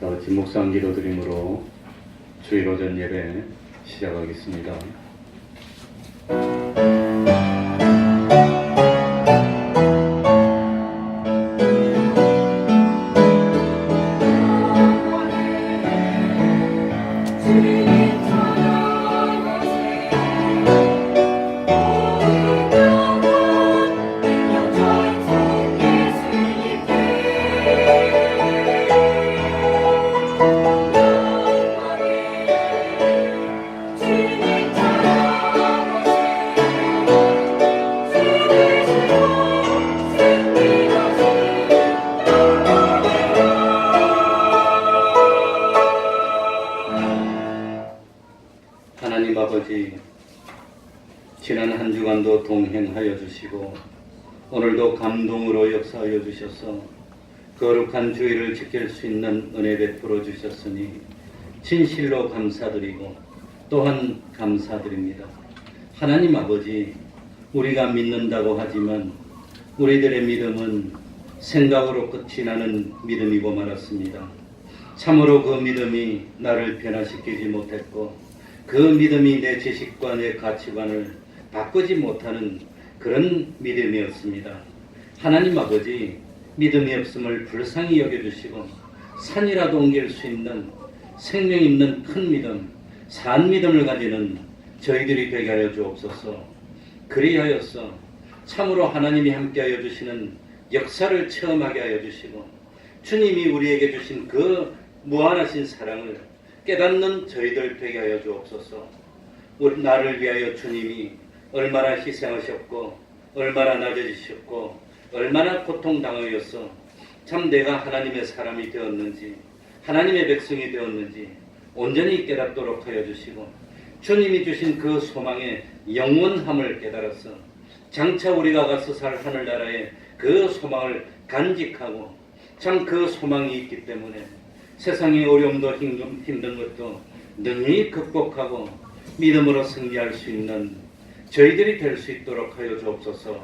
다 같이 묵상 기도드림으로 주일 오전 예배 시작하겠습니다. 하나님 아버지, 지난 한 주간도 동행하여 주시고 오늘도 감동으로 역사하여 주셔서 거룩한 주일을 지킬 수 있는 은혜 베풀어 주셨으니 진실로 감사드리고 또한 감사드립니다. 하나님 아버지, 우리가 믿는다고 하지만 우리들의 믿음은 생각으로 끝이 나는 믿음이고 말았습니다. 참으로 그 믿음이 나를 변화시키지 못했고 그 믿음이 내 지식과 내 가치관을 바꾸지 못하는 그런 믿음이었습니다. 하나님 아버지, 믿음이 없음을 불쌍히 여겨주시고 산이라도 옮길 수 있는 생명 있는 큰 믿음, 산 믿음을 가지는 저희들이 되게 하여 주옵소서. 그리하여서 참으로 하나님이 함께하여 주시는 역사를 체험하게 하여 주시고 주님이 우리에게 주신 그 무한하신 사랑을 깨닫는 저희들 되게 하여 주옵소서. 우리 나를 위하여 주님이 얼마나 희생하셨고 얼마나 낮아지셨고 얼마나 고통당하였어 참 내가 하나님의 사람이 되었는지 하나님의 백성이 되었는지 온전히 깨닫도록 하여 주시고 주님이 주신 그 소망의 영원함을 깨달아서 장차 우리가 가서 살 하늘나라의 그 소망을 간직하고 참 그 소망이 있기 때문에 세상의 어려움도 힘든 것도 능히 극복하고 믿음으로 승리할 수 있는 저희들이 될 수 있도록 하여 주옵소서.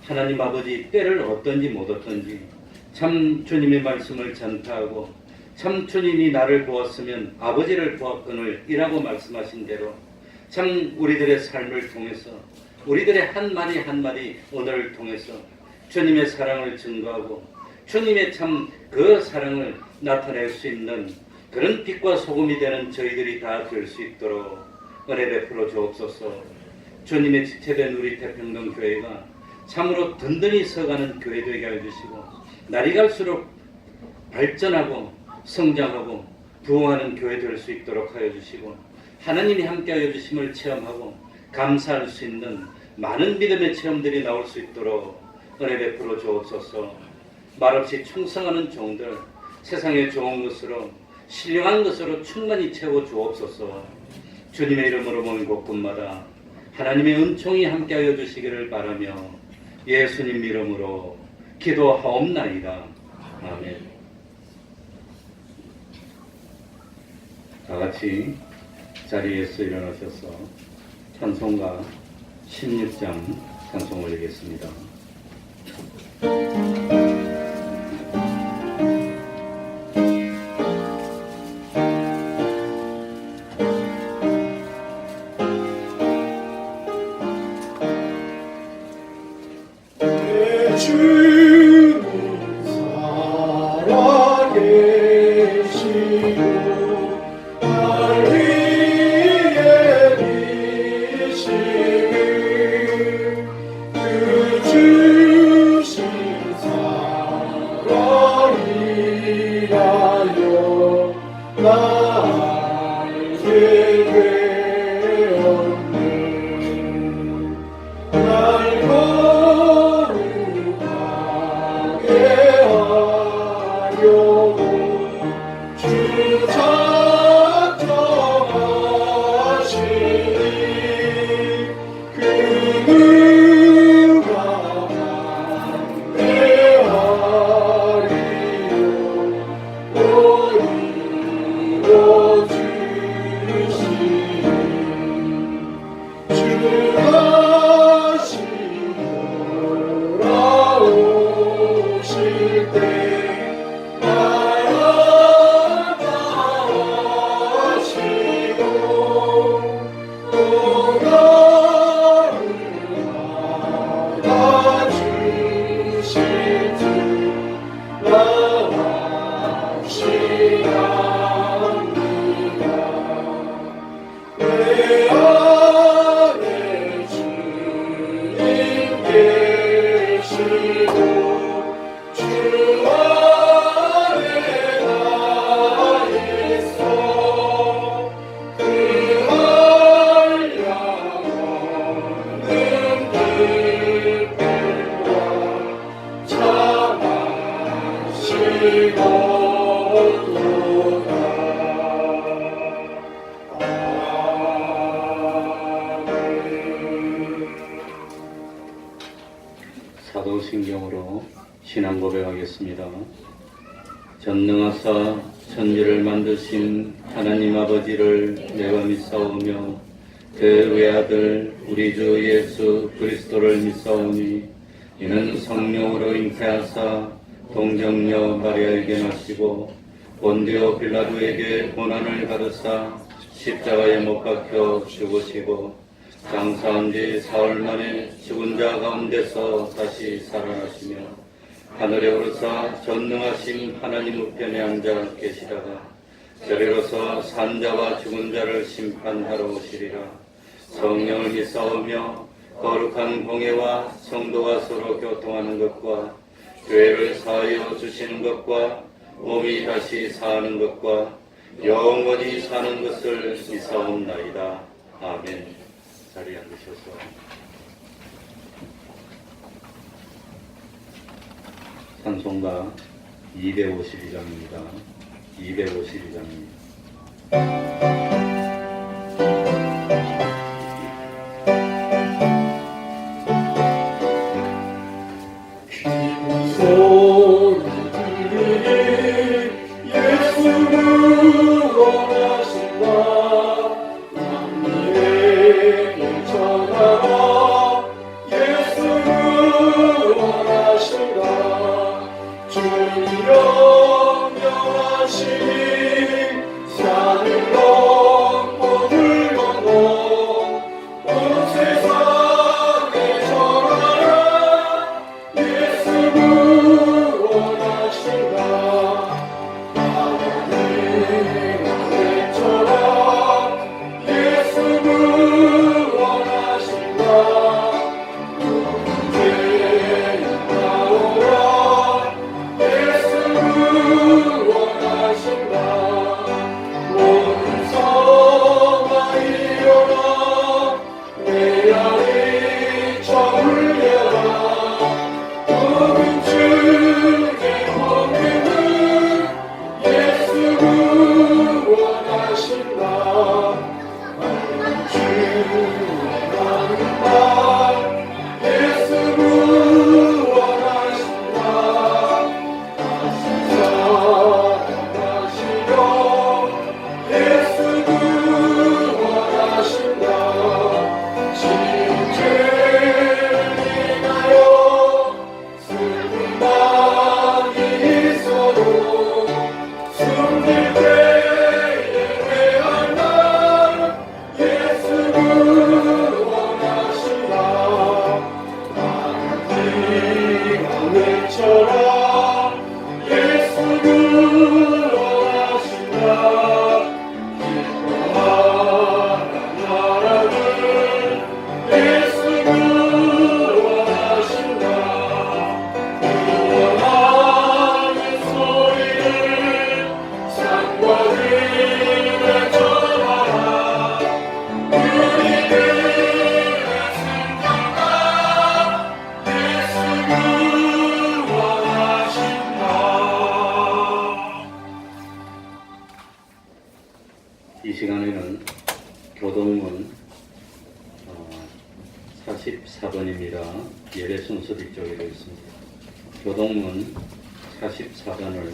하나님 아버지, 때를 얻든지 못 얻든지 참 주님의 말씀을 전파하고 참 주님이 나를 보았으면 아버지를 보았거늘 이라고 말씀하신 대로 참 우리들의 삶을 통해서 우리들의 한마디 한마디 언어를 통해서 주님의 사랑을 증거하고 주님의 참 그 사랑을 나타낼 수 있는 그런 빛과 소금이 되는 저희들이 다 될 수 있도록 은혜 베풀어 주옵소서. 주님의 지체된 우리 태평동 교회가 참으로 든든히 서가는 교회 되게 해주시고 날이 갈수록 발전하고 성장하고 부흥하는 교회 될 수 있도록 하여 주시고 하나님이 함께하여 주심을 체험하고 감사할 수 있는 많은 믿음의 체험들이 나올 수 있도록 은혜 베풀어 주옵소서. 말없이 충성하는 종들, 세상의 좋은 것으로 신령한 것으로 충만히 채워 주옵소서. 주님의 이름으로 모인 곳곳마다 하나님의 은총이 함께하여 주시기를 바라며 예수님 이름으로 기도하옵나이다. 아멘. 다 같이 자리에서 일어나셔서 찬송가 16장 찬송 올리겠습니다. 날 거룩한 이름으로 신앙 고백하겠습니다. 전능하사 천지를 만드신 하나님 아버지를 내가 믿사오며 그 외아들 우리 주 예수 그리스도를 믿사오니 이는 성령으로 잉태하사 동정녀 마리아에게 나시고 본디오 빌라도에게 고난을 받으사 십자가에 못 박혀 죽으시고 장사한 지 사흘 만에 죽은 자 가운데서 다시 살아나시며 하늘에 오르사 전능하신 하나님 우편에 앉아 계시다가 저리로서 산자와 죽은 자를 심판하러 오시리라. 성령을 믿사오며 거룩한 공예와 성도가 서로 교통하는 것과 죄를 사하여 주시는 것과 몸이 다시 사는 것과 영원히 사는 것을 믿사옵나이다. 아멘. 자리에 앉으셔서 찬송가 252장입니다. 252장입니다. 이 시간에는 교동문 44번입니다. 예배 순서 뒤쪽에 되어 있습니다. 교동문 44번을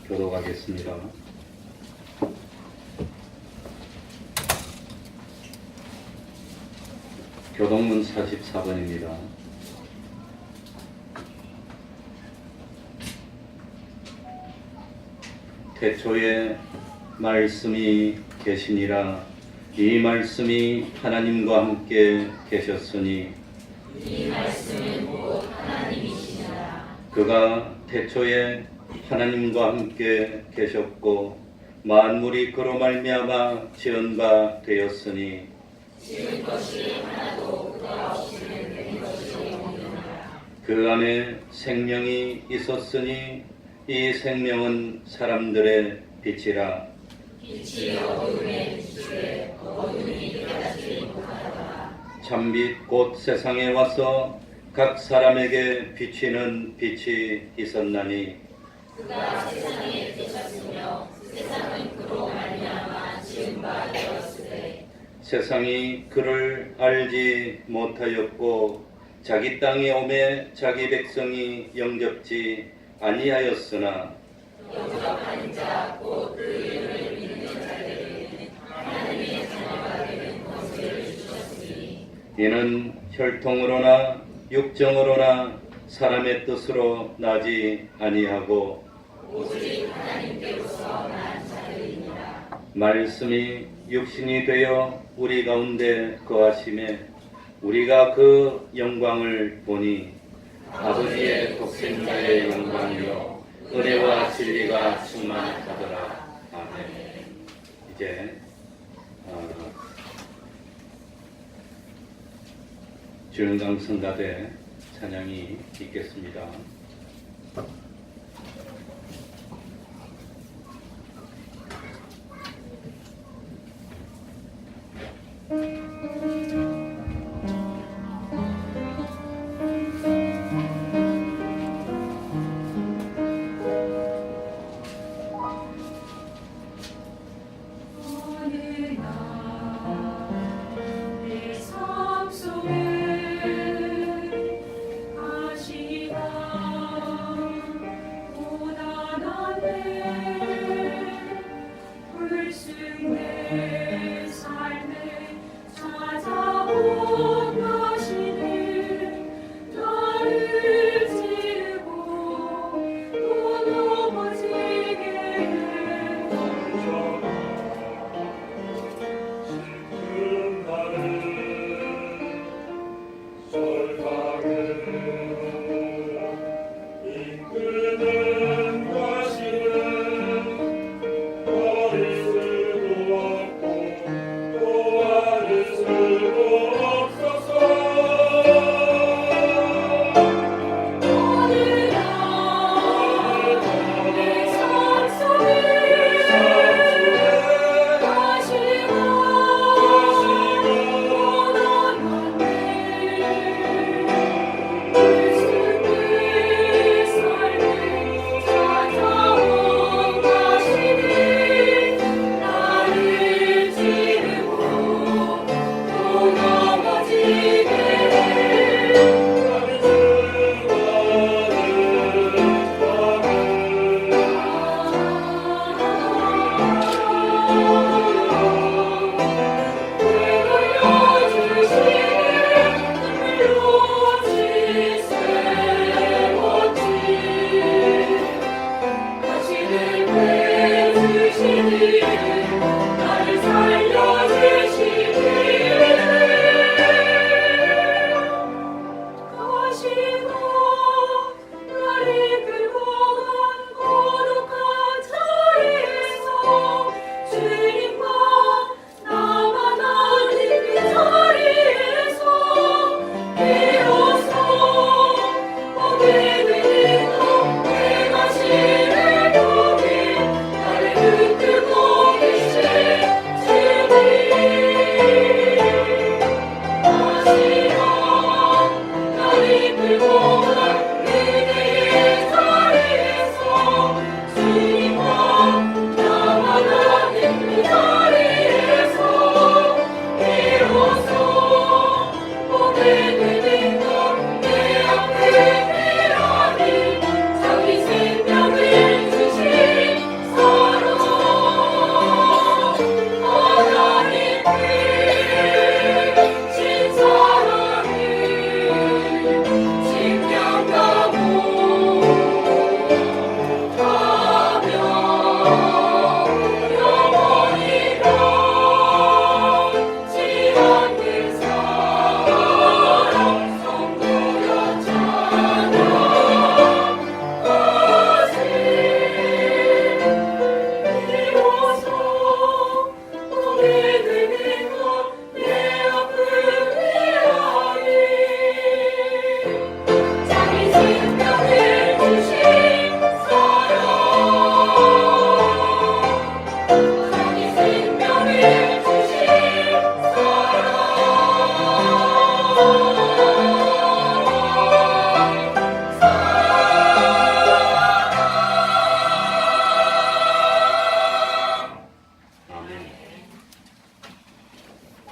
교독하겠습니다. 교동문 44번입니다. 태초에 말씀이 계시니라. 이 말씀이 하나님과 함께 계셨으니 이 말씀은 곧 하나님이시니라. 그가 태초에 하나님과 함께 계셨고 만물이 그로 말미암아 지은 바 되었으니 지은 것이 하나도 그가 없이는 된 것이 없느니라. 그 안에 생명이 있었으니 이 생명은 사람들의 빛이라. 빛이 어둠에 비추되 어둠이 깨닫지 못하더라. 참빛 곧 세상에 와서 각 사람에게 비치는 빛이 있었나니 그가 세상에 비쳤으며 세상은 그로 말미암아 지은 바 되었으니 세상이 그를 알지 못하였고 자기 땅에 오매 자기 백성이 영접지 아니하였으나 영접하는 자 곧 그 이름을 믿는 자들에게 하나님의 자녀가 되는 권세를 주셨으니 이는 혈통으로나 육정으로나 사람의 뜻으로 나지 아니하고 오직 하나님께로서 난 자들이니라. 말씀이 육신이 되어 우리 가운데 거하심에 우리가 그 영광을 보니 아버지의 독생자의 영광이요 은혜와 진리가 충만하더라. 아멘. 이제 주영강 성가대 찬양이 있겠습니다. 내 삶에 찾아온 것이니 나를 찌르고 또 넘어지게 해 슬픈 나를 설강으로 이끄는 것이는 너를 수도 없고 또 아를 수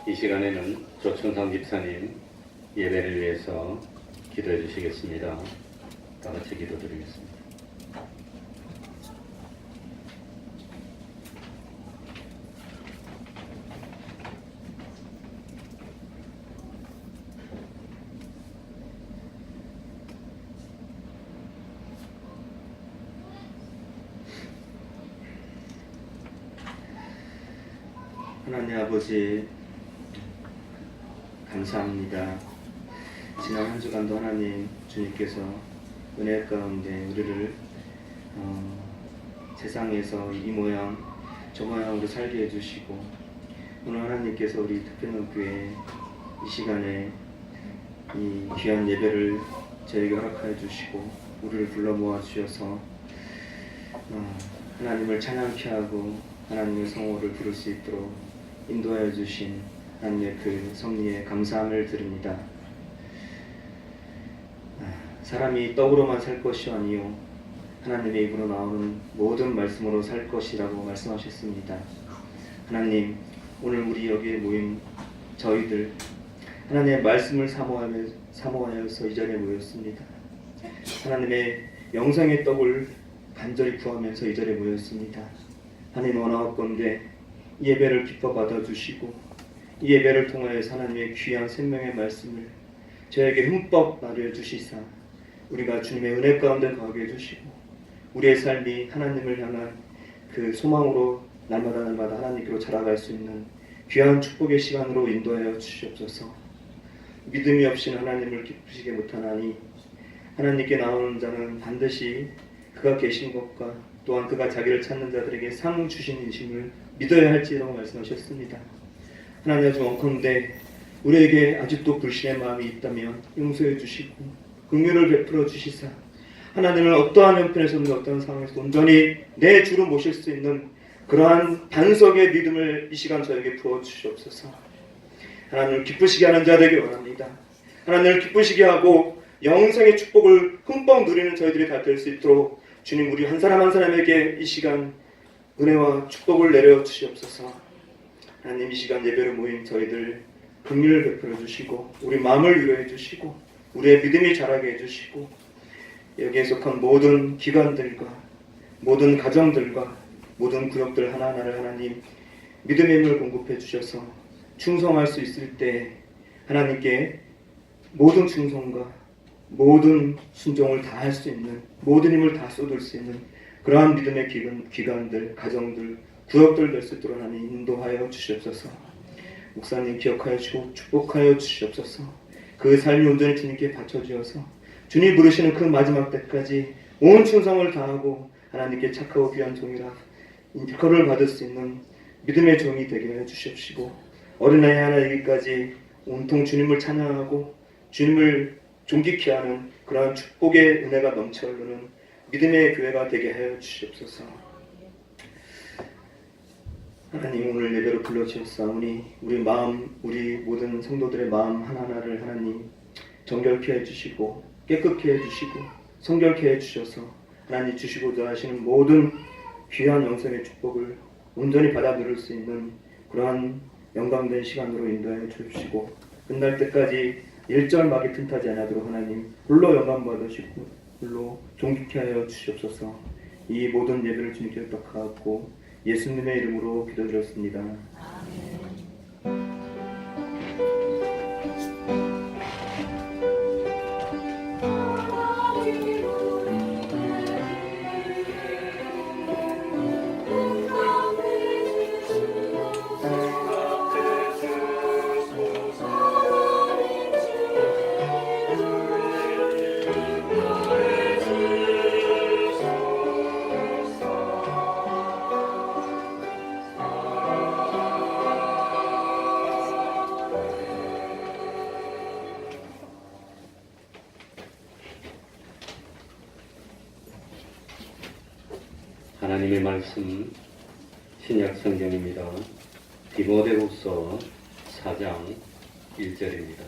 이 시간에는 조춘상 집사님 예배를 위해서 기도해 주시겠습니다. 다 같이 기도드리겠습니다. 하나님 아버지 감사합니다. 지난 한 주간도 하나님 주님께서 은혜 가운데 우리를 세상에서 이 모양 저 모양으로 살게 해주시고 오늘 하나님께서 우리 특별교회 이 시간에 이 귀한 예배를 저에게 허락하여 주시고 우리를 불러 모아 주셔서 하나님을 찬양케 하고 하나님의 성호를 부를 수 있도록 인도하여 주신 하나님의 그 섭리에 감사함을 드립니다. 사람이 떡으로만 살 것이 아니요 하나님의 입으로 나오는 모든 말씀으로 살 것이라고 말씀하셨습니다. 하나님, 오늘 우리 여기에 모인 저희들 하나님의 말씀을 사모하여서 이 자리에 모였습니다. 하나님의 영생의 떡을 간절히 구하면서 이 자리에 모였습니다. 하나님 원하옵건대 이 예배를 기뻐 받아주시고 이 예배를 통하여서 하나님의 귀한 생명의 말씀을 저에게 흠뻑 나누어 주시사 우리가 주님의 은혜 가운데 거하게 해주시고 우리의 삶이 하나님을 향한 그 소망으로 날마다 하나님께로 자라갈 수 있는 귀한 축복의 시간으로 인도하여 주시옵소서. 믿음이 없이는 하나님을 기쁘시게 못하나니 하나님께 나오는 자는 반드시 그가 계신 것과 또한 그가 자기를 찾는 자들에게 상 주신 인심을 믿어야 할지라고 말씀하셨습니다. 하나님 아주 원컨대 우리에게 아직도 불신의 마음이 있다면 용서해 주시고 긍휼을 베풀어 주시사 하나님을 어떠한 형편에서든 어떠한 상황에서 온전히 내 주로 모실 수 있는 그러한 반석의 믿음을 이 시간 저에게 부어 주시옵소서. 하나님을 기쁘시게 하는 자 되길 원합니다. 하나님을 기쁘시게 하고 영생의 축복을 흠뻑 누리는 저희들이 다 될 수 있도록 주님 우리 한 사람 한 사람에게 이 시간 은혜와 축복을 내려 주시옵소서. 하나님 이 시간 예배로 모인 저희들 긍휼을 베풀어 주시고 우리 마음을 위로해 주시고 우리의 믿음이 자라게 해주시고 여기에 속한 모든 기관들과 모든 가정들과 모든 구역들 하나하나를 하나님 믿음의 힘을 공급해 주셔서 충성할 수 있을 때 하나님께 모든 충성과 모든 순종을 다 할 수 있는 모든 힘을 다 쏟을 수 있는 그러한 믿음의 기관들, 가정들, 구역들 될 수 있도록 하나님 인도하여 주시옵소서. 목사님 기억하여 주시고 축복하여 주시옵소서. 그 삶이 온전히 주님께 바쳐주어서 주님 부르시는 그 마지막 때까지 온 충성을 다하고 하나님께 착하고 귀한 종이라 인터를 받을 수 있는 믿음의 종이 되게 해주시옵시고 어린아이 하나이기까지 온통 주님을 찬양하고 주님을 존귀케 하는 그러한 축복의 은혜가 넘쳐 흐르는 믿음의 교회가 되게 하여 주시옵소서. 하나님 오늘 예배로 불러주셨사오니 우리 마음, 우리 모든 성도들의 마음 하나하나를 하나님 정결케 해주시고 깨끗게 해주시고 성결케 해주셔서 하나님 주시고자 하시는 모든 귀한 영생의 축복을 온전히 받아 누릴 수 있는 그러한 영광된 시간으로 인도하여 주시고 끝날 때까지 일절막이 틈타지 않도록 하나님 홀로 영광 받으시고 홀로 존귀케 하여 주시옵소서. 이 모든 예배를 주님께 부탁하고 예수님의 이름으로 기도드렸습니다. 아멘. 하나님의 말씀 신약 성경입니다. 디모데후서 4장 1절입니다.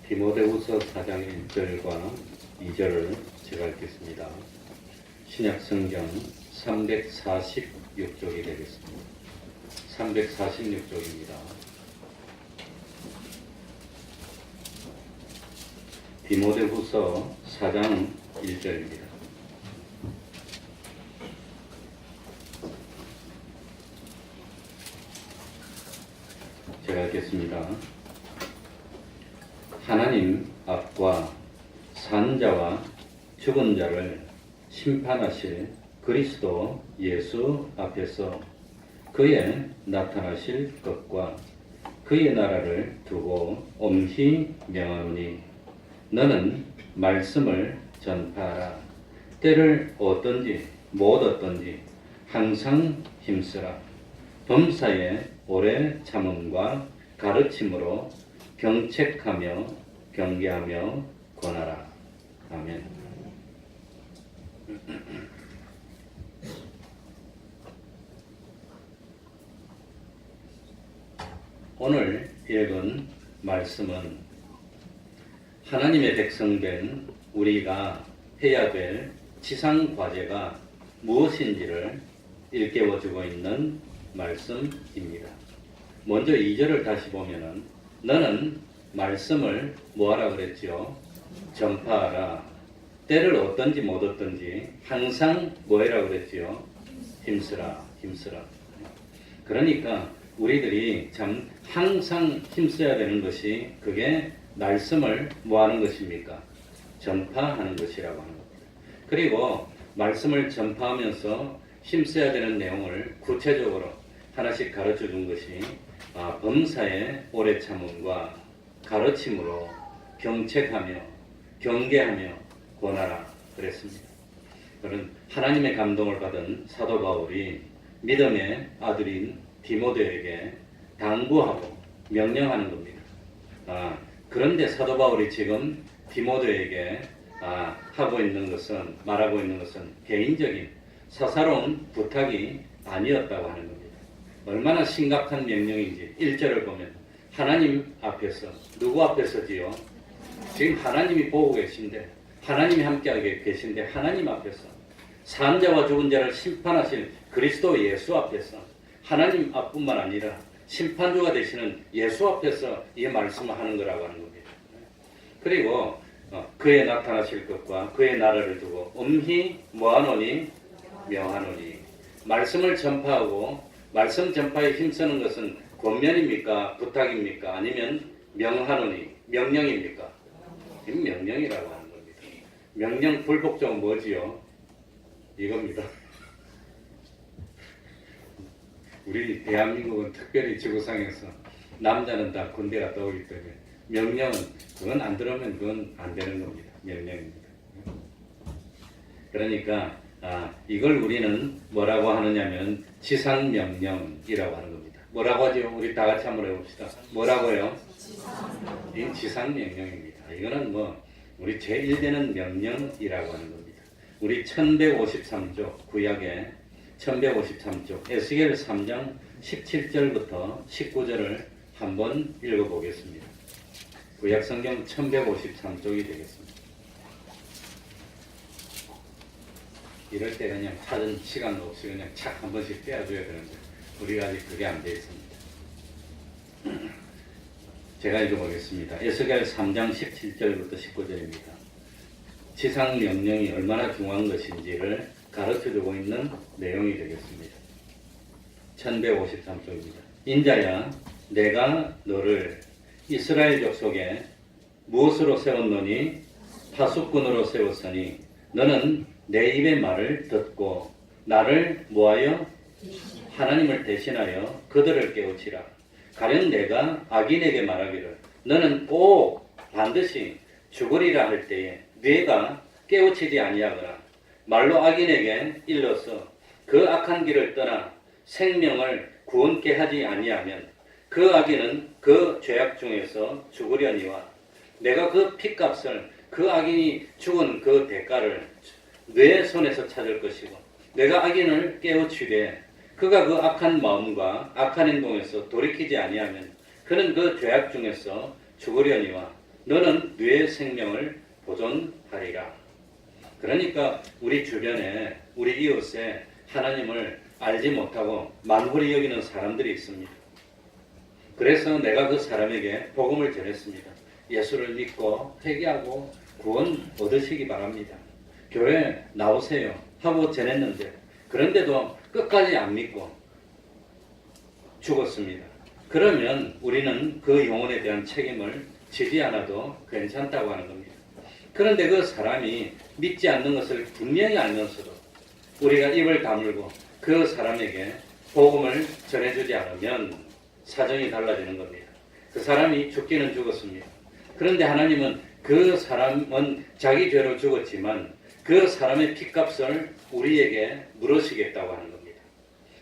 디모데후서 4장 1절과 2절을 제가 읽겠습니다. 신약 성경 346쪽이 되겠습니다. 346쪽입니다. 디모데후서 4장 1절입니다. 제가 읽겠습니다. 하나님 앞과 산 자와 죽은 자를 심판하실 그리스도 예수 앞에서 그의 나타나실 것과 그의 나라를 두고 엄히 명하노니 너는 말씀을 전파하라. 때를 얻든지 못 얻든지 항상 힘쓰라. 범사에 오래 참음과 가르침으로 경책하며 경계하며 권하라. 아멘. 오늘 읽은 말씀은 하나님의 백성된 우리가 해야 될 지상 과제가 무엇인지를 일깨워주고 있는 말씀입니다. 먼저 2절을 다시 보면은 너는 말씀을 뭐하라 그랬지요? 전파하라. 때를 얻든지 못 얻든지 항상 뭐해라 그랬지요? 힘쓰라. 그러니까 우리들이 참 항상 힘써야 되는 것이 그게 말씀을 뭐하는 것입니까? 전파하는 것이라고 하는 겁니다. 그리고 말씀을 전파하면서 힘써야 되는 내용을 구체적으로 하나씩 가르쳐 준 것이 범사에 오래 참음과 가르침으로 경책하며 경계하며 권하라 그랬습니다. 그런 하나님의 감동을 받은 사도 바울이 믿음의 아들인 디모데에게 당부하고 명령하는 겁니다. 그런데 사도 바울이 지금 디모데에게 하고 있는 것은 말하고 있는 것은 개인적인 사사로운 부탁이 아니었다고 하는 겁니다. 얼마나 심각한 명령인지 1절을 보면 하나님 앞에서 누구 앞에서지요? 지금 하나님이 보고 계신데 하나님이 함께하게 계신데 하나님 앞에서 산 자와 죽은 자를 심판하실 그리스도 예수 앞에서 하나님 앞뿐만 아니라 심판주가 되시는 예수 앞에서 이 말씀을 하는 거라고 하는 겁니다. 그리고 그의 나타나실 것과 그의 나라를 두고 엄히 뭐하노니 명하노니 말씀을 전파하고 말씀 전파에 힘쓰는 것은 권면입니까? 부탁입니까? 아니면 명하노니 명령입니까? 명령이라고 하는 겁니다. 명령 불복종 뭐지요? 이겁니다. 우리 대한민국은 특별히 지구상에서 남자는 다 군대 갔다 오기 때문에 명령은 그건 안 들으면 그건 안 되는 겁니다. 명령입니다. 그러니까 이걸 우리는 뭐라고 하느냐면 지상명령이라고 하는 겁니다. 뭐라고 하죠? 우리 다 같이 한번 해봅시다. 뭐라고요? 이 지상명령입니다. 이거는 우리 제1되는 명령이라고 하는 겁니다. 우리 1153조 구약의 1153쪽 에스겔 3장 17절부터 19절을 한번 읽어보겠습니다. 구약성경 1153쪽이 되겠습니다. 이럴 때 그냥 찾은 시간도 없이 그냥 착 한 번씩 떼어줘야 되는데 우리가 아직 그게 안 되어 있습니다. 제가 읽어보겠습니다. 에스겔 3장 17절부터 19절입니다. 지상명령이 얼마나 중요한 것인지를 가르쳐주고 있는 내용이 되겠습니다. 1153쪽입니다. 인자야, 내가 너를 이스라엘 족속에 무엇으로 세웠노니? 파수꾼으로 세웠으니 너는 내 입의 말을 듣고 나를 모하여 하나님을 대신하여 그들을 깨우치라. 가령 내가 악인에게 말하기를 너는 꼭 반드시 죽으리라 할 때에 네가 깨우치지 아니하거나 말로 악인에게 일러서 그 악한 길을 떠나 생명을 구원케 하지 아니하면 그 악인은 그 죄악 중에서 죽으려니와 내가 그 핏값을 그 악인이 죽은 그 대가를 내 손에서 찾을 것이고 내가 악인을 깨우치되 그가 그 악한 마음과 악한 행동에서 돌이키지 아니하면 그는 그 죄악 중에서 죽으려니와 너는 네 생명을 보존하리라. 그러니까 우리 주변에 우리 이웃에 하나님을 알지 못하고 만홀히 여기는 사람들이 있습니다. 그래서 내가 그 사람에게 복음을 전했습니다. 예수를 믿고 회개하고 구원 얻으시기 바랍니다. 교회 나오세요 하고 전했는데 그런데도 끝까지 안 믿고 죽었습니다. 그러면 우리는 그 영혼에 대한 책임을 지지 않아도 괜찮다고 하는 겁니다. 그런데 그 사람이 믿지 않는 것을 분명히 알면서도 우리가 입을 다물고 그 사람에게 복음을 전해주지 않으면 사정이 달라지는 겁니다. 그 사람이 죽기는 죽었습니다. 그런데 하나님은 그 사람은 자기 죄로 죽었지만 그 사람의 핏값을 우리에게 물으시겠다고 하는 겁니다.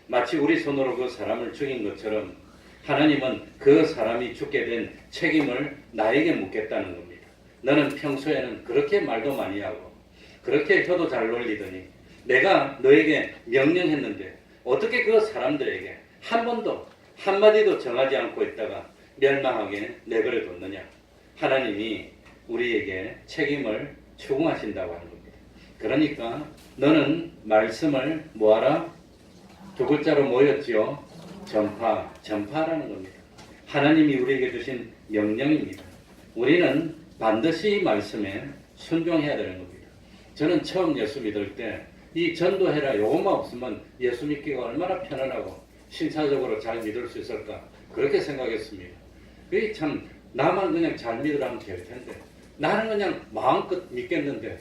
마치 우리 손으로 그 사람을 죽인 것처럼 하나님은 그 사람이 죽게 된 책임을 나에게 묻겠다는 겁니다. 너는 평소에는 그렇게 말도 많이 하고 그렇게 혀도 잘 놀리더니 내가 너에게 명령했는데 어떻게 그 사람들에게 한 번도 한마디도 정하지 않고 있다가 멸망하게 내버려 뒀느냐. 하나님이 우리에게 책임을 추궁하신다고 하는 겁니다. 그러니까 너는 말씀을 뭐하라? 두 글자로 뭐였지요? 전파하라는 겁니다. 하나님이 우리에게 주신 명령입니다. 우리는 반드시 이 말씀에 순종해야 되는 겁니다. 저는 처음 예수 믿을 때 이 전도해라 요것만 없으면 예수 믿기가 얼마나 편안하고 신사적으로 잘 믿을 수 있을까 그렇게 생각했습니다. 그게 참 나만 그냥 잘 믿으라면 될 텐데 나는 그냥 마음껏 믿겠는데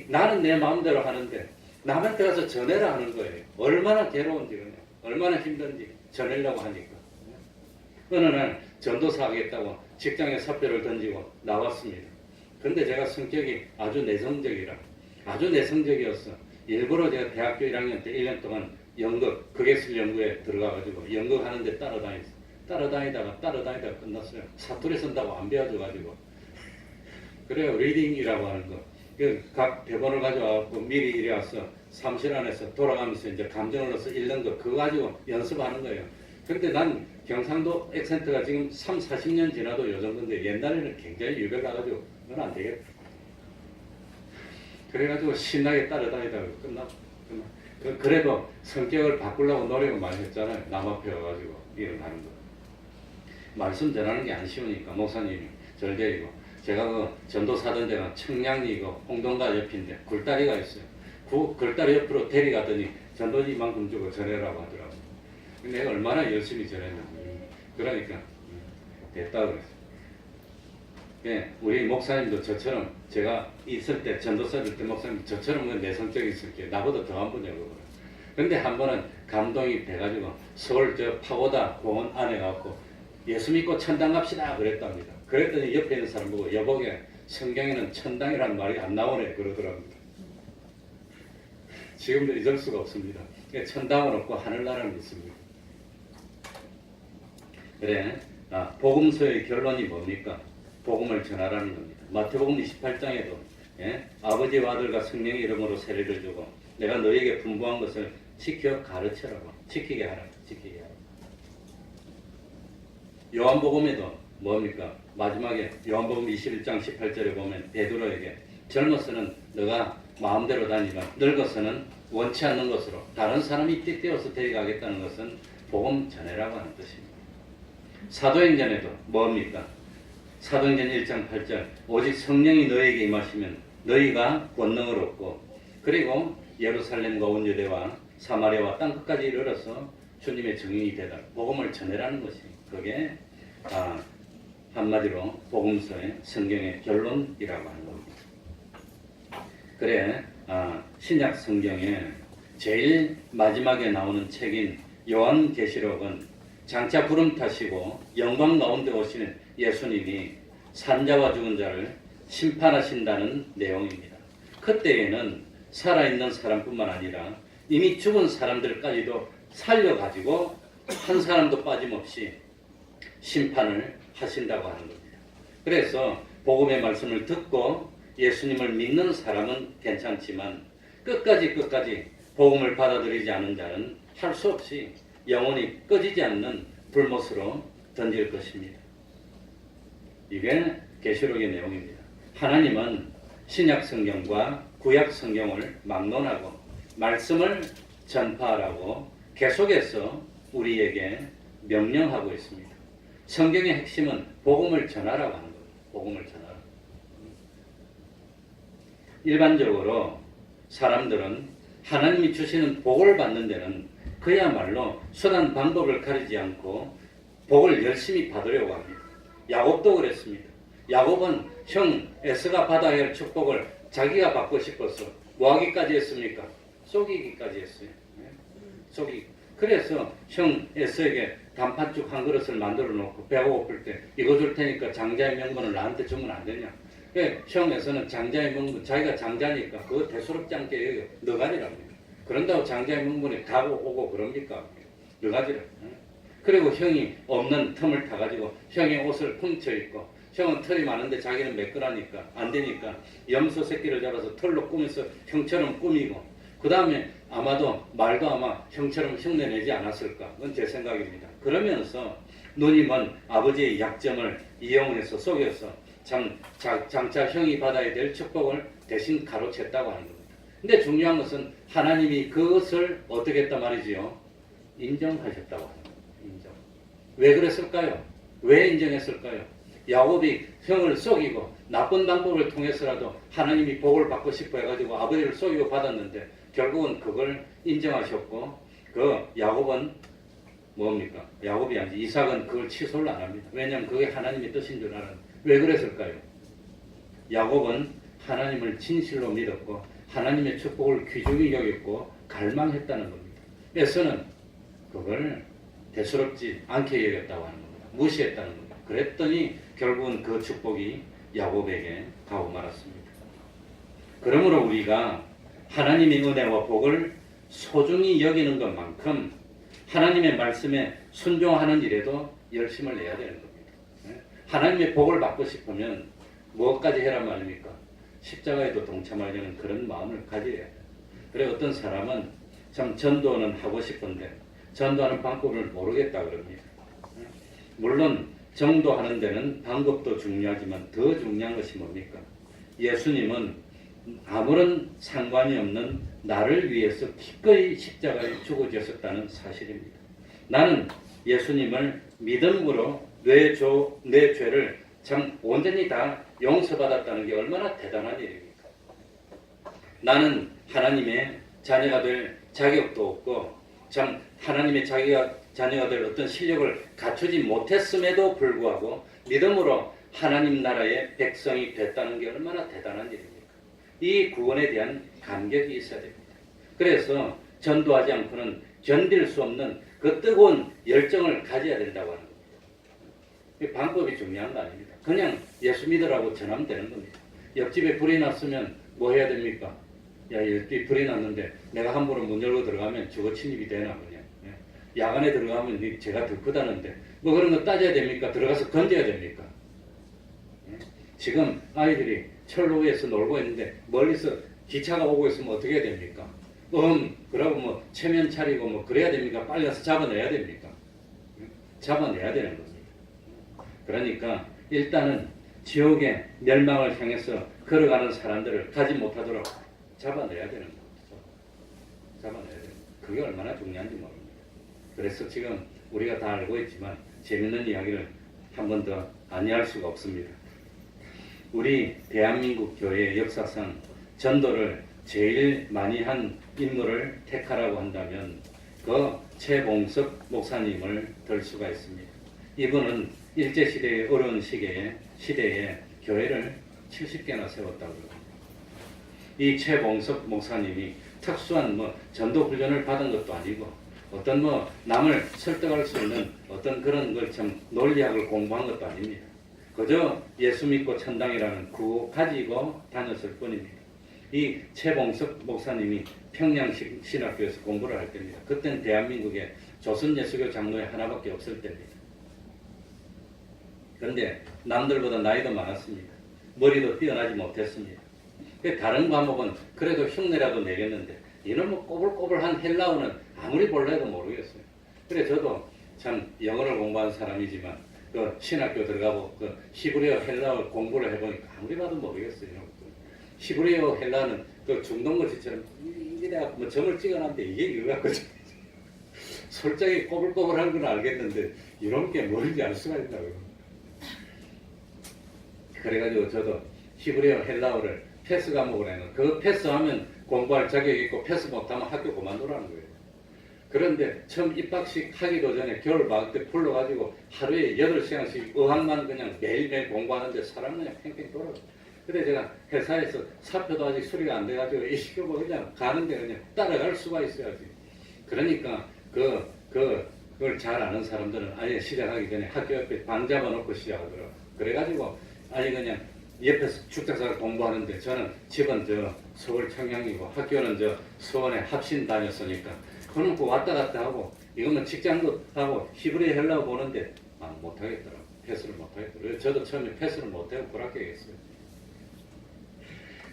나는 내 마음대로 하는데 남한테 가서 전해라 하는 거예요. 얼마나 괴로운지 그냥 얼마나 힘든지 전하려고 하니까. 어느 날 전도사 하겠다고 직장에 사표를 던지고 나왔습니다. 근데 제가 성격이 아주 내성적이었어. 일부러 제가 대학교 1학년 때 1년 동안 연극, 극예술 연구에 들어가가지고 연극하는데 따라다니다가 끝났어요. 사투리 쓴다고 안 배워줘가지고. 그래요. 리딩이라고 하는 거. 각 대본을 가져와갖고 미리 이리 와서 사무실 안에서 돌아가면서 이제 감정을 넣어서 읽는 거 그거 가지고 연습하는 거예요. 근데 난 경상도 액센트가 지금 30-40년 지나도 요 정도인데 옛날에는 굉장히 유별나가지고 그건 안 되겠다. 그래가지고 신나게 따라다니다가 그래도 성격을 바꾸려고 노력을 많이 했잖아요. 남 앞에 와가지고 일어나는 거. 말씀 전하는 게 안 쉬우니까 목사님이 절개이고 제가 그 전도사던 데가 청량리고 홍동가 옆인데 굴다리가 있어요. 그 굴다리 옆으로 데려가더니 전도지만큼 주고 전해라고 하더라고요. 내가 얼마나 열심히 전했나. 그러니까 됐다 그랬어요. 예, 우리 목사님도 저처럼 제가 있을 때 전도사 될 때 목사님 저처럼 내성적이 있을게 나보다 더 한 분이라고 그래요. 근데 한 번은 감동이 돼가지고 서울 저 파고다 공원 안에 가고 예수 믿고 천당 갑시다 그랬답니다. 그랬더니 옆에 있는 사람 보고 여보게 성경에는 천당이라는 말이 안 나오네 그러더라고요. 지금도 잊을 수가 없습니다. 천당은 없고 하늘나라는 있습니다. 그래, 복음서의 결론이 뭡니까? 복음을 전하라는 겁니다. 마태복음 28장에도 아버지와 아들과 성령의 이름으로 세례를 주고 내가 너희에게 분부한 것을 지켜 가르쳐라고 지키게 하라. 요한복음에도 뭡니까? 마지막에 요한복음 21장 18절에 보면 베드로에게 젊어서는 너가 마음대로 다니지만 늙어서는 원치 않는 것으로 다른 사람이 띠떼어서 데려가겠다는 것은 복음 전해라고 하는 뜻입니다. 사도행전에도 뭡니까? 사도행전 1장 8절 오직 성령이 너에게 임하시면 너희가 권능을 얻고 그리고 예루살렘과 온 유대와 사마리아와 땅끝까지 이르러서 주님의 증인이 되다. 복음을 전해라는 것이 그게 한마디로 복음서의 성경의 결론이라고 하는 겁니다. 그래 신약 성경에 제일 마지막에 나오는 책인 요한계시록은 장차 구름 타시고 영광 가운데 오시는 예수님이 산자와 죽은 자를 심판하신다는 내용입니다. 그때에는 살아있는 사람뿐만 아니라 이미 죽은 사람들까지도 살려가지고 한 사람도 빠짐없이 심판을 하신다고 하는 겁니다. 그래서 복음의 말씀을 듣고 예수님을 믿는 사람은 괜찮지만 끝까지 복음을 받아들이지 않은 자는 할 수 없이 영원히 꺼지지 않는 불못으로 던질 것입니다. 이게 계시록의 내용입니다. 하나님은 신약 성경과 구약 성경을 막론하고 말씀을 전파하라고 계속해서 우리에게 명령하고 있습니다. 성경의 핵심은 복음을 전하라고 하는 겁니다. 복음을 전하라. 일반적으로 사람들은 하나님이 주시는 복을 받는 데는 그야말로 수단 방법을 가리지 않고 복을 열심히 받으려고 합니다. 야곱도 그랬습니다. 야곱은 형 에서가 받아야 할 축복을 자기가 받고 싶어서 뭐 하기까지 했습니까? 속이기까지 했어요. 속이. 그래서 형 에서에게 단팥죽 한 그릇을 만들어 놓고 배가 고플 때 이거 줄 테니까 장자의 명분을 나한테 주면 안 되냐? 형 에서는 장자의 명분, 자기가 장자니까 그거 대수롭지 않게 여기 너가지랍니다. 그런다고 장자의 명분에 가고 오고 그럽니까? 너가지라. 그리고 형이 없는 틈을 타가지고 형의 옷을 훔쳐 입고 형은 털이 많은데 자기는 매끄라니까 안 되니까 염소 새끼를 잡아서 털로 꾸며서 형처럼 꾸미고 그 다음에 아마도 말도 아마 형처럼 흉내내지 않았을까? 그건 제 생각입니다. 그러면서 누님은 아버지의 약점을 이용해서 속여서 장차 형이 받아야 될 축복을 대신 가로챘다고 하는 겁니다. 근데 중요한 것은 하나님이 그것을 어떻게 했단 말이지요? 인정하셨다고 하는 겁니다. 인정. 왜 그랬을까요? 왜 인정했을까요? 야곱이 형을 속이고 나쁜 방법을 통해서라도 하나님이 복을 받고 싶어 해가지고 아버지를 속이고 받았는데 결국은 그걸 인정하셨고 그 야곱은 뭡니까? 야곱이 아니지 이삭은 그걸 취소를 안 합니다. 왜냐하면 그게 하나님의 뜻인 줄 알았는데 왜 그랬을까요? 야곱은 하나님을 진실로 믿었고 하나님의 축복을 귀중히 여겼고 갈망했다는 겁니다. 에서는 그걸 대수롭지 않게 여겼다고 하는 겁니다. 무시했다는 겁니다. 그랬더니 결국은 그 축복이 야곱에게 가고 말았습니다. 그러므로 우리가 하나님의 은혜와 복을 소중히 여기는 것만큼 하나님의 말씀에 순종하는 일에도 열심을 내야 되는 겁니다. 하나님의 복을 받고 싶으면 무엇까지 해란 말입니까? 십자가에도 동참하려는 그런 마음을 가져야 해요. 그래 어떤 사람은 참 전도는 하고 싶은데 전도하는 방법을 모르겠다 그럽니다. 물론 정도하는 데는 방법도 중요하지만 더 중요한 것이 뭡니까? 예수님은 아무런 상관이 없는 나를 위해서 기꺼이 십자가에 죽어주셨다는 사실입니다. 나는 예수님을 믿음으로 내 죄를 참 온전히 다 용서받았다는 게 얼마나 대단한 일입니까? 나는 하나님의 자녀가 될 자격도 없고 참 하나님의 자녀가 될 어떤 실력을 갖추지 못했음에도 불구하고 믿음으로 하나님 나라의 백성이 됐다는 게 얼마나 대단한 일입니까? 이 구원에 대한 감격이 있어야 됩니다. 그래서 전도하지 않고는 견딜 수 없는 그 뜨거운 열정을 가져야 된다고 하는 겁니다. 이 방법이 중요한 거 아닙니다. 그냥 예수 믿으라고 전하면 되는 겁니다. 옆집에 불이 났으면 뭐 해야 됩니까? 야, 옆집에 불이 났는데 내가 함부로 문 열고 들어가면 주거 침입이 되나 그냥. 야간에 들어가면 제가 더 크다는데 뭐 그런 거 따져야 됩니까? 들어가서 건져야 됩니까? 지금 아이들이 철로 위에서 놀고 있는데 멀리서 기차가 오고 있으면 어떻게 해야 됩니까? 그러고 뭐 체면 차리고 뭐 그래야 됩니까? 빨리 가서 잡아내야 됩니까? 잡아내야 되는 겁니다. 그러니까 일단은 지옥의 멸망을 향해서 걸어가는 사람들을 가지 못하도록 잡아내야 되는 거죠. 잡아내야 되는 거죠. 그게 얼마나 중요한지 모릅니다. 그래서 지금 우리가 다 알고 있지만 재밌는 이야기를 한 번 더 아니할 수가 없습니다. 우리 대한민국 교회의 역사상 전도를 제일 많이 한 인물을 택하라고 한다면 그 최봉석 목사님을 들 수가 있습니다. 이분은 일제시대의 어려운 시대에 교회를 70개나 세웠다고 합니다. 이 최봉석 목사님이 특수한 전도 훈련을 받은 것도 아니고 어떤 남을 설득할 수 있는 어떤 그런 걸 참 논리학을 공부한 것도 아닙니다. 그저 예수 믿고 천당이라는 구호 가지고 다녔을 뿐입니다. 이 최봉석 목사님이 평양신학교에서 공부를 할 때입니다. 그때는 대한민국에 조선예수교 장로회 하나밖에 없을 때입니다. 그런데 남들보다 나이도 많았습니다. 머리도 뛰어나지 못했습니다. 다른 과목은 그래도 흉내라도 내겠는데 이놈의 꼬불꼬불한 헬라어는 아무리 볼래도 모르겠어요. 그래 저도 참 영어를 공부한 사람이지만 그 신학교 들어가고 그 히브리어 헬라어 공부를 해보니까 아무리 봐도 모르겠어요. 히브리어 헬라어는 그 중동글씨처럼 이래가 뭐 점을 찍어놨는데 이게 이거 갖고 솔직히 꼬불꼬불한 건 알겠는데 이런 게 뭔지 알 수가 있다고요. 그래가지고 저도 히브리어 헬라어를 패스 과목을 그 패스하면 공부할 자격이 있고 패스 못하면 학교 그만두라는 거예요. 그런데 처음 입학식 하기도 전에 겨울방학 때 불러가지고 하루에 8시간씩 어학만 그냥 매일매일 공부하는데 사람은 그냥 팽팽 돌아가. 근데 제가 회사에서 사표도 아직 수리가 안 돼가지고 이 시켜보 그냥 가는데 그냥 따라갈 수가 있어야지. 그러니까 그걸 잘 아는 사람들은 아예 시작하기 전에 학교 옆에 방 잡아놓고 시작하더라고. 그래가지고 아예 그냥 옆에서 축제사를 공부하는데 저는 집은 저 서울 청양이고 학교는 저 수원에 합신 다녔으니까 그놈고 왔다 갔다 하고 이거는 직장도 하고 히브리 헬라어 보는데 못하겠더라고. 패스를 못하겠더라고요. 저도 처음에 패스를 못하고 불합격했어요.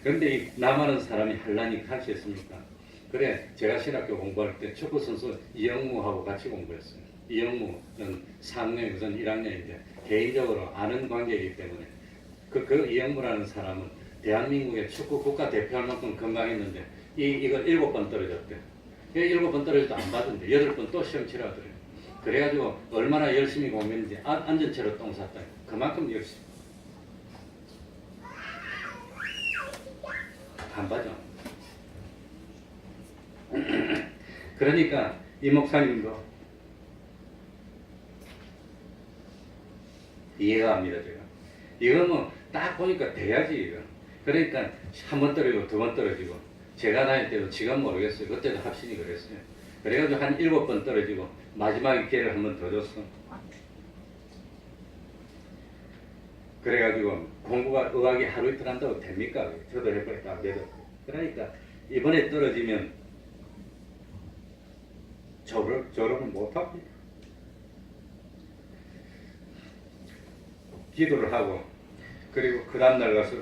그런데 이 남하는 사람이 할라니 할수 있습니까? 그래 제가 신학교 공부할 때 축구선수 이영무하고 같이 공부했어요. 이영무는 4학년이 우선 1학년인데 개인적으로 아는 관계이기 때문에 그 이영무라는 사람은 대한민국의 축구 국가대표할 만큼 건강했는데 이걸 7번 떨어졌대. 7번 떨어져도 안 받은데 8번 또 시험 치러더래요. 그래가지고 얼마나 열심히 공부했는지 앉은 채로 똥 쌌다. 그만큼 열심히. 안 받아. 그러니까 이 목사님도 이해가 합니다. 제가 이거 뭐 딱 보니까 돼야지 이거. 그러니까 한 번 떨어지고 2번 떨어지고 제가 다닐 때도 지금 모르겠어요. 그때도 합신이 그랬어요. 그래가지고 한 7번 떨어지고 마지막에 기회를 한 번 더 줬어. 그래가지고 공부가 의학이 하루 이틀 한다고 됩니까? 저도 해보니까 안 되죠. 그러니까 이번에 떨어지면 졸업을 못합니다. 기도를 하고 그리고 그 다음날 가서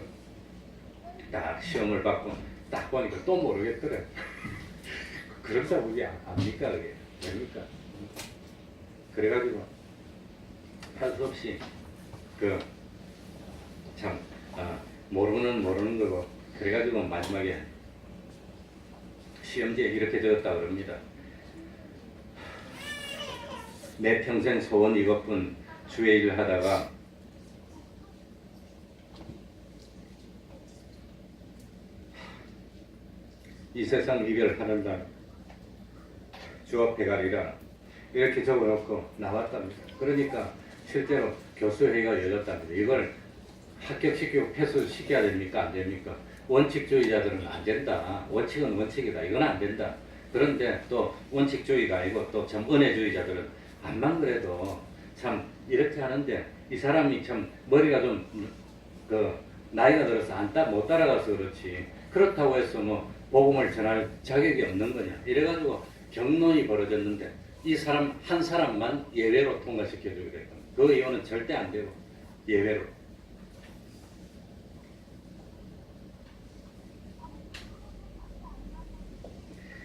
딱 시험을 받고 딱 보니까 또 모르겠더래. 그렇다 그게 압니까 그게? 됩니까? 그래가지고 할 수 없이 모르는 거고 그래가지고 마지막에 시험지에 이렇게 적었다 그럽니다. 내 평생 소원 이것뿐 주의 일을 하다가 이 세상 이별하는 날 주 앞에 가리라 이렇게 적어놓고 나왔답니다. 그러니까 실제로 교수회의가 열렸답니다. 이걸 합격시키고 패스시켜야 됩니까? 안 됩니까? 원칙주의자들은 안 된다. 원칙은 원칙이다. 이건 안 된다. 그런데 또 원칙주의가 아니고 또 참 은혜주의자들은 암만 그래도 참 이렇게 하는데 이 사람이 참 머리가 좀 나이가 들어서 못 따라가서 그렇지. 그렇다고 해서 뭐 복음을 전할 자격이 없는 거냐. 이래가지고 경론이 벌어졌는데 이 사람 한 사람만 예외로 통과시켜주게 됐다. 그 이유는 절대 안 되고 예외로.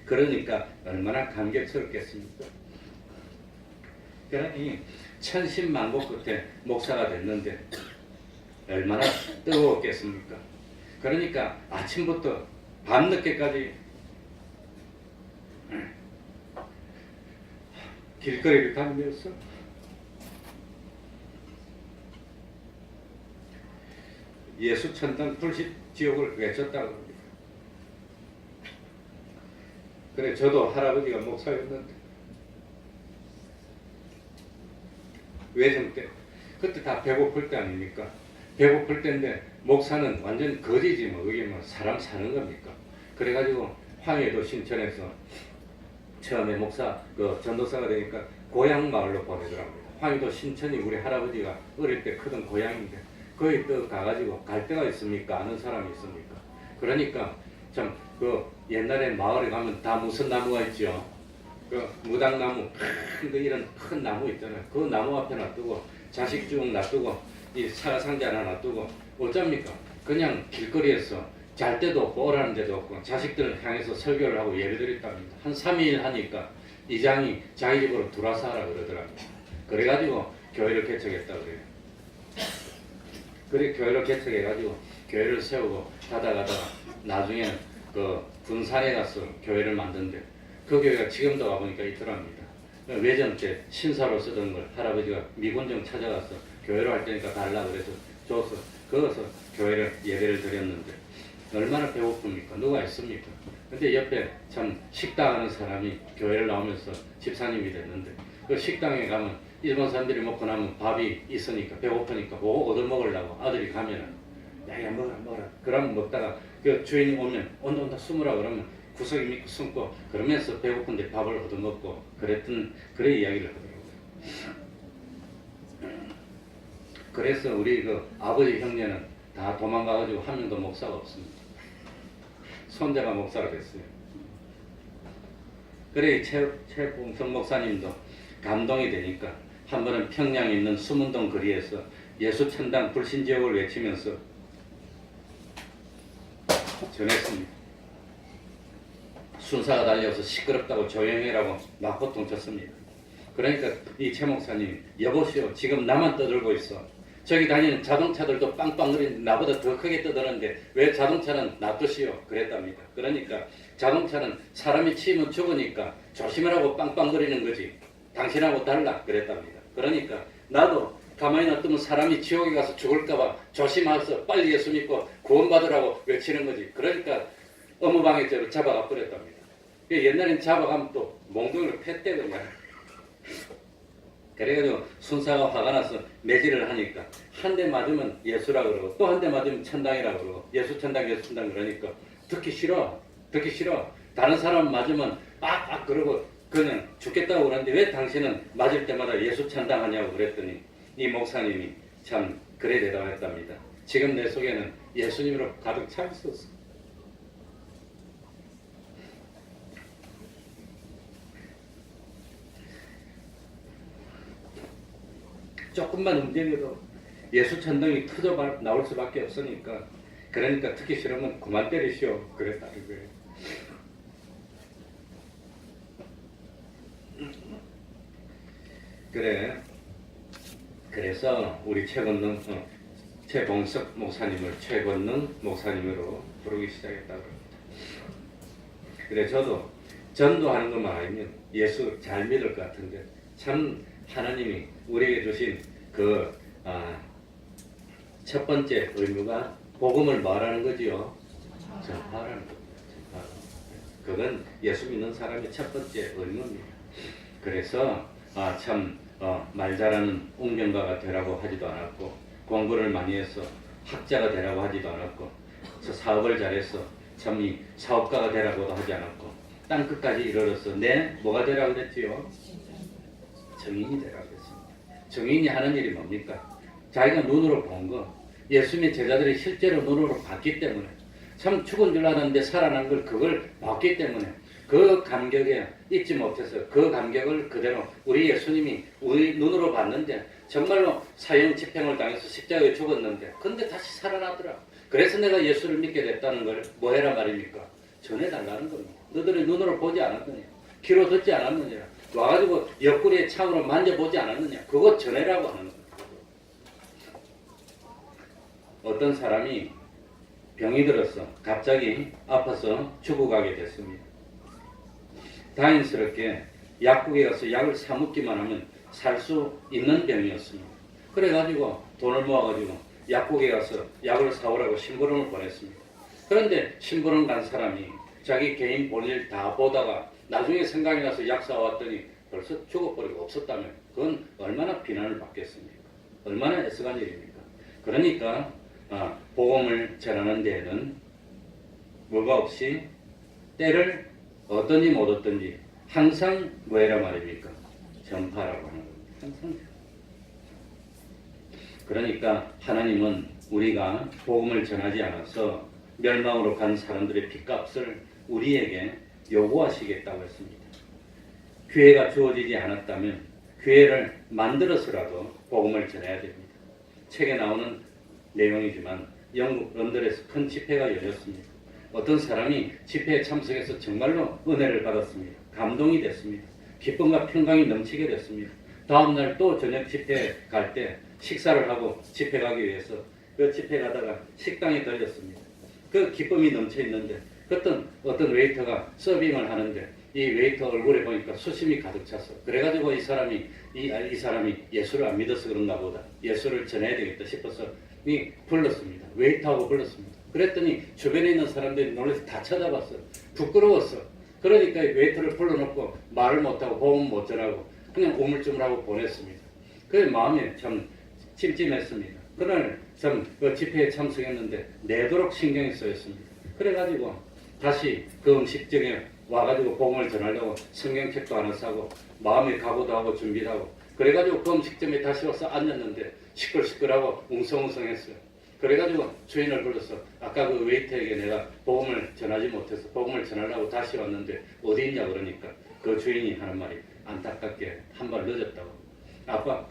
그러니까 얼마나 감격스럽겠습니까? 그러니 천신만고 끝에 목사가 됐는데 얼마나 뜨거웠겠습니까? 그러니까 아침부터 밤늦게까지 길거리를 다니면서 예수 천당 불신 지옥을 외쳤다고 합니다. 그래 저도 할아버지가 목사였는데 외정 때 그때 다 배고플 때 아닙니까? 배고플 때인데 목사는 완전 거지지 뭐 그게 뭐 사람 사는 겁니까? 그래가지고 황해도 신천에서 처음에 목사 전도사가 되니까 고향 마을로 보내더라고요. 황해도 신천이 우리 할아버지가 어릴 때 크던 고향인데 거기 또 가가지고 갈 데가 있습니까? 아는 사람이 있습니까? 그러니까 참 옛날에 마을에 가면 다 무슨 나무가 있죠? 무당나무 이런 큰 나무 있잖아요. 그 나무 앞에 놔두고 자식 쭉 놔두고 이 사과상자 하나 놔두고 어쩝니까? 그냥 길거리에서 잘 때도 없고 오라는 데도 없고 자식들을 향해서 설교를 하고 예를 드렸답니다. 한 3일 하니까 이장이 자기 집으로 들어와서 하라 그러더랍니다. 그래가지고 교회를 개척했다 그래요. 그래 교회를 개척해가지고 교회를 세우고 가다가 나중에는 군산에 가서 교회를 만든데 그 교회가 지금도 가보니까 있더랍니다. 외전 때 신사로 쓰던 걸 할아버지가 미군정 찾아가서 교회로 할 테니까 달라 그래서 줘서 거기서 교회를 예배를 드렸는데 얼마나 배고픕니까? 누가 있습니까? 근데 옆에 참 식당 하는 사람이 교회를 나오면서 집사님이 됐는데 그 식당에 가면 일본 사람들이 먹고 나면 밥이 있으니까 배고프니까 뭐 얻어먹으려고 아들이 가면은 야야 먹어라 먹어라 그러면 먹다가 그 주인이 오면 온다 숨으라 그러면 구석에 믿고 숨고 그러면서 배고픈데 밥을 얻어먹고 그런 이야기를 하더라고요. 그래서 우리 그 아버지 형제는 다 도망가가지고 한 명도 목사가 없습니다. 손자가 목사가 됐어요. 그래 최봉성 목사님도 감동이 되니까 한 번은 평양에 있는 수문동 거리에서 예수천당 불신지옥을 외치면서 전했습니다. 순사가 달려서 시끄럽다고 조용해라고 막보통 쳤습니다. 그러니까 이 최 목사님이 여보시오 지금 나만 떠들고 있어. 저기 다니는 자동차들도 빵빵거리는데 나보다 더 크게 떠드는데 왜 자동차는 놔두시오 그랬답니다. 그러니까 자동차는 사람이 치이면 죽으니까 조심하라고 빵빵거리는 거지 당신하고 달라 그랬답니다. 그러니까 나도 가만히 놔두면 사람이 지옥에 가서 죽을까봐 조심해서 빨리 예수 믿고 구원받으라고 외치는 거지. 그러니까 업무방해죄로 잡아가 버렸답니다. 옛날엔 잡아가면 또 몽둥이를 팼대 그냥. 그래가지고 순사가 화가 나서 매질을 하니까 한 대 맞으면 예수라 그러고 또 한 대 맞으면 천당이라 그러고 예수 천당 그러니까 듣기 싫어 다른 사람 맞으면 빡빡 그러고 그냥 죽겠다고 그러는데 왜 당신은 맞을 때마다 예수 천당 하냐고 그랬더니 이 목사님이 참 그래 대답했답니다. 지금 내 속에는 예수님으로 가득 차 있었어. 조금만 움직여도 예수 천당이 터져 나올 수밖에 없으니까 그러니까 듣기 싫으면 그만 때리시오 그랬다는 거예요. 그래서 우리 최봉석 목사님을 최건능 목사님으로 부르기 시작했다고 합니다. 그래 저도 전도하는 것만 아니면 예수 잘 믿을 것 같은데 참 하나님이 우리에게 주신 첫 번째 의무가 복음을 말하는 거지요. 전파하는 겁니다. 그건 예수 믿는 사람의 첫 번째 의무입니다. 그래서 말 잘하는 웅병가가 되라고 하지도 않았고 공부를 많이 해서 학자가 되라고 하지도 않았고 사업을 잘해서 참 이 사업가가 되라고도 하지 않았고 땅끝까지 이르러서 뭐가 되라고 그랬지요? 정인이 되라고 했습니다. 정인이 하는 일이 뭡니까? 자기가 눈으로 본 거, 예수님의 제자들이 실제로 눈으로 봤기 때문에 참 죽은 줄 알았는데 살아난 걸 그걸 봤기 때문에 그 감격에 잊지 못해서 그 감격을 그대로 우리 예수님이 우리 눈으로 봤는데 정말로 사형 집행을 당해서 십자가에 죽었는데 근데 다시 살아나더라. 그래서 내가 예수를 믿게 됐다는 걸 뭐 해라 말입니까? 전해달라는 겁니다. 너들이 눈으로 보지 않았느냐? 귀로 듣지 않았느냐? 와가지고 옆구리에 창으로 만져보지 않았느냐? 그거 전해라고 하는 겁니다. 어떤 사람이 병이 들어서 갑자기 아파서 죽어가게 됐습니다. 다행스럽게 약국에 가서 약을 사 먹기만 하면 살 수 있는 병이었습니다. 그래가지고 돈을 모아가지고 약국에 가서 약을 사오라고 심부름을 보냈습니다. 그런데 심부름 간 사람이 자기 개인 볼일 다 보다가 나중에 생각이 나서 약 사왔더니 벌써 죽어버리고 없었다면 그건 얼마나 비난을 받겠습니까? 얼마나 애쓰간 일입니까? 그러니까 복음을 전하는 데에는 뭐가 없이 때를 어떤지 못 어떤지 항상 뭐해라 말입니까? 전파라고 하는 겁니다. 항상. 그러니까 하나님은 우리가 복음을 전하지 않아서 멸망으로 간 사람들의 핏값을 우리에게 요구하시겠다고 했습니다. 기회가 주어지지 않았다면 기회를 만들어서라도 복음을 전해야 됩니다. 책에 나오는 내용이지만 영국 런던에서 큰 집회가 열렸습니다. 어떤 사람이 집회에 참석해서 정말로 은혜를 받았습니다. 감동이 됐습니다. 기쁨과 평강이 넘치게 됐습니다. 다음날 또 저녁 집회 갈 때 식사를 하고 집회 가기 위해서 그 집회 가다가 식당에 들렸습니다. 그 기쁨이 넘쳐 있는데 어떤 웨이터가 서빙을 하는데 이 웨이터 얼굴에 보니까 수심이 가득 찼어. 그래가지고 이 사람이 예수를 안 믿어서 그런가 보다. 예수를 전해야 되겠다 싶어서 불렀습니다. 웨이터하고 불렀습니다. 그랬더니 주변에 있는 사람들이 놀라서 다 쳐다봤어. 부끄러웠어. 그러니까 웨이터를 불러놓고 말을 못하고 보험 못 전하고 그냥 우물쭈물하고 보냈습니다. 그게 마음이 참 찜찜했습니다. 그날 참 그 집회에 참석했는데 내도록 신경이 쓰였습니다. 그래가지고 다시 그 음식점에 와가지고 복음을 전하려고 성경책도 하나 사고 마음의 각오도 하고 준비를 하고 그래가지고 그 음식점에 다시 와서 앉았는데 시끌시끌하고 웅성웅성했어요. 그래가지고 주인을 불러서 아까 그 웨이터에게 내가 복음을 전하지 못해서 복음을 전하려고 다시 왔는데 어디 있냐 그러니까 그 주인이 하는 말이 안타깝게 한 발 늦었다고. 아빠